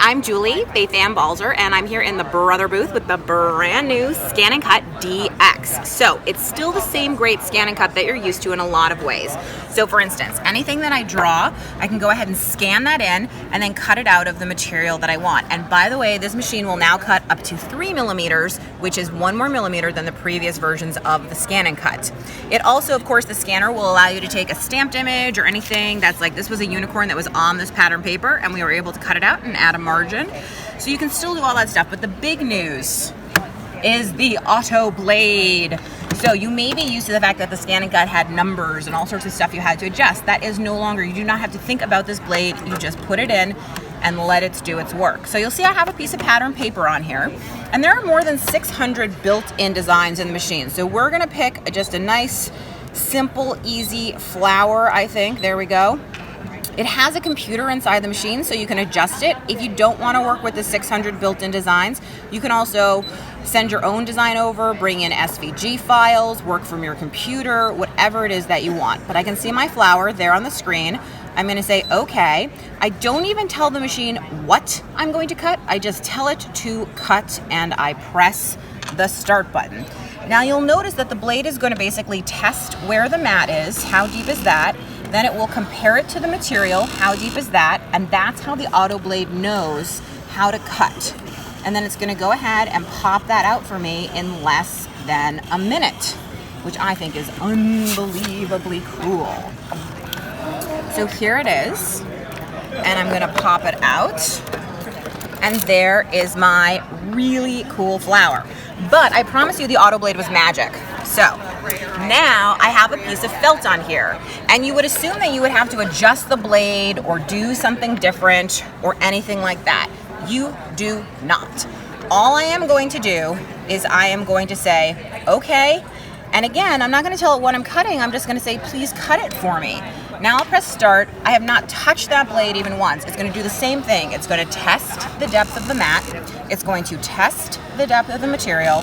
I'm Julie, Fei-Fan Balzer, and I'm here in the Brother booth with the brand new Scan and Cut DX. So it's still the same great scan and cut that you're used to in a lot of ways. So for instance, anything that I draw, I can go ahead and scan that in and then cut it out of the material that I want. And by the way, this machine will now cut up to 3 millimeters, which is 1 more millimeter than the previous versions of the Scan and Cut. It also, of course, the scanner will allow you to take a stamped image or anything that's like, this was a unicorn that was on this pattern paper, and we were able to cut it out and add a margin. So you can still do all that stuff, but the big news is the auto blade. So you may be used to the fact that the Scan and Cut had numbers and all sorts of stuff you had to adjust. That is no longer. You do not have to think about this blade. You just put it in and let it do its work. So you'll see I have a piece of pattern paper on here, and there are more than 600 built-in designs in the machine. So we're gonna pick just a nice, simple, easy flower, I think. There we go. It has a computer inside the machine, so you can adjust it. If you don't want to work with the 600 built-in designs, you can also send your own design over, bring in SVG files, work from your computer, whatever it is that you want. But I can see my flower there on the screen. I'm going to say, okay. I don't even tell the machine what I'm going to cut. I just tell it to cut, and I press the start button. Now you'll notice that the blade is going to basically test where the mat is. How deep is that? Then it will compare it to the material. How deep is that? And that's how the auto blade knows how to cut. And then it's going to go ahead and pop that out for me in less than a minute, which I think is unbelievably cool. So here it is, and I'm going to pop it out, and there is my really cool flower. But I promise you the auto blade was magic. So now I have a piece of felt on here, and you would assume that you would have to adjust the blade or do something different or anything like that. You do not. All I am going to do is I am going to say, okay, and again, I'm not going to tell it what I'm cutting. I'm just going to say, please cut it for me. Now I'll press start. I have not touched that blade even once. It's going to do the same thing. It's going to test the depth of the mat. It's going to test the depth of the material.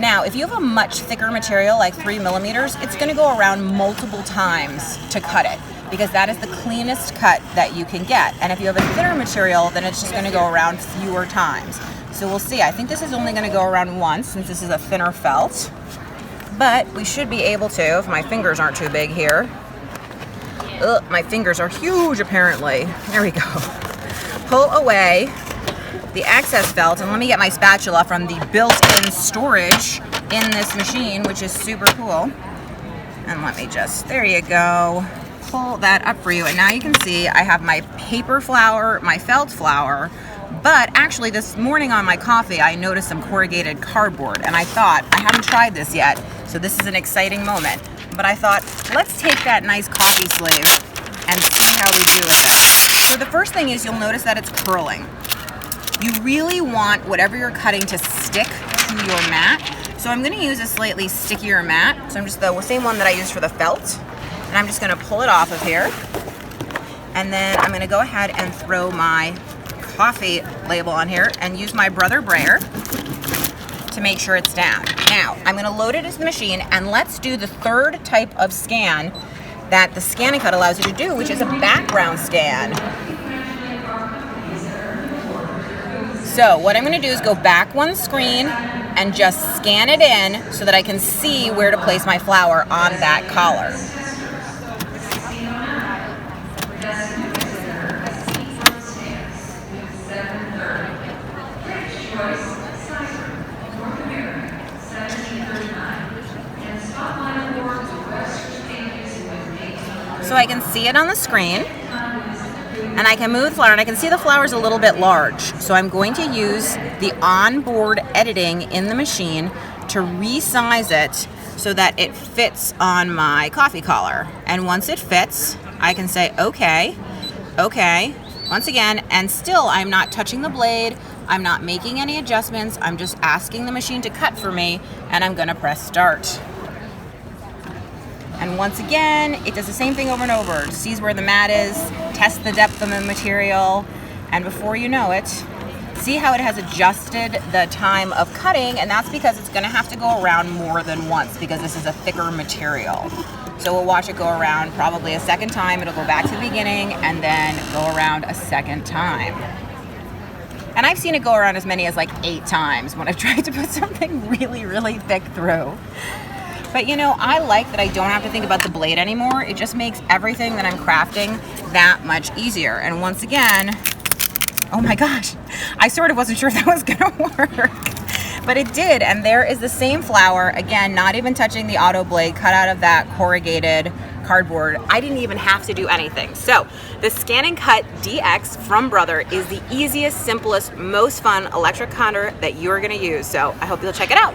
Now, if you have a much thicker material, like 3 millimeters, it's going to go around multiple times to cut it, because that is the cleanest cut that you can get. And if you have a thinner material, then it's just going to go around fewer times. So we'll see. I think this is only going to go around once, since this is a thinner felt. But we should be able to, if my fingers aren't too big here. Ugh, my fingers are huge, apparently. There we go. Pull away the excess felt, and let me get my spatula from the built-in storage in this machine, which is super cool. And let me just, there you go, pull that up for you. And now you can see I have my paper flower, my felt flower, but actually this morning on my coffee, I noticed some corrugated cardboard, and I thought, I haven't tried this yet, so this is an exciting moment. But I thought, let's take that nice coffee sleeve and see how we do with it. So the first thing is you'll notice that it's curling. You really want whatever you're cutting to stick to your mat. So I'm going to use a slightly stickier mat. So I'm just the same one that I used for the felt. And I'm just going to pull it off of here. And then I'm going to go ahead and throw my coffee label on here and use my Brother brayer to make sure it's down. Now, I'm going to load it into the machine, and let's do the third type of scan that the Scan and Cut allows you to do, which is a background scan. So what I'm going to do is go back one screen and just scan it in so that I can see where to place my flower on that collar. So I can see it on the screen, and I can move the flower, and I can see the flower's a little bit large. So I'm going to use the onboard editing in the machine to resize it so that it fits on my coffee collar. And once it fits, I can say, okay, once again, and still I'm not touching the blade, I'm not making any adjustments, I'm just asking the machine to cut for me, and I'm gonna press start. And once again, it does the same thing over and over. It sees where the mat is, tests the depth of the material, and before you know it, see how it has adjusted the time of cutting, and that's because it's gonna have to go around more than once because this is a thicker material. So we'll watch it go around probably a second time. It'll go back to the beginning and then go around a second time. And I've seen it go around as many as like 8 times when I've tried to put something really, really thick through. But you know, I like that I don't have to think about the blade anymore. It just makes everything that I'm crafting that much easier. And once again, oh my gosh, I sort of wasn't sure if that was gonna work. But it did, and there is the same flower, again, not even touching the auto blade, cut out of that corrugated cardboard. I didn't even have to do anything. So the Scan and Cut DX from Brother is the easiest, simplest, most fun electric cutter that you're gonna use. So I hope you'll check it out.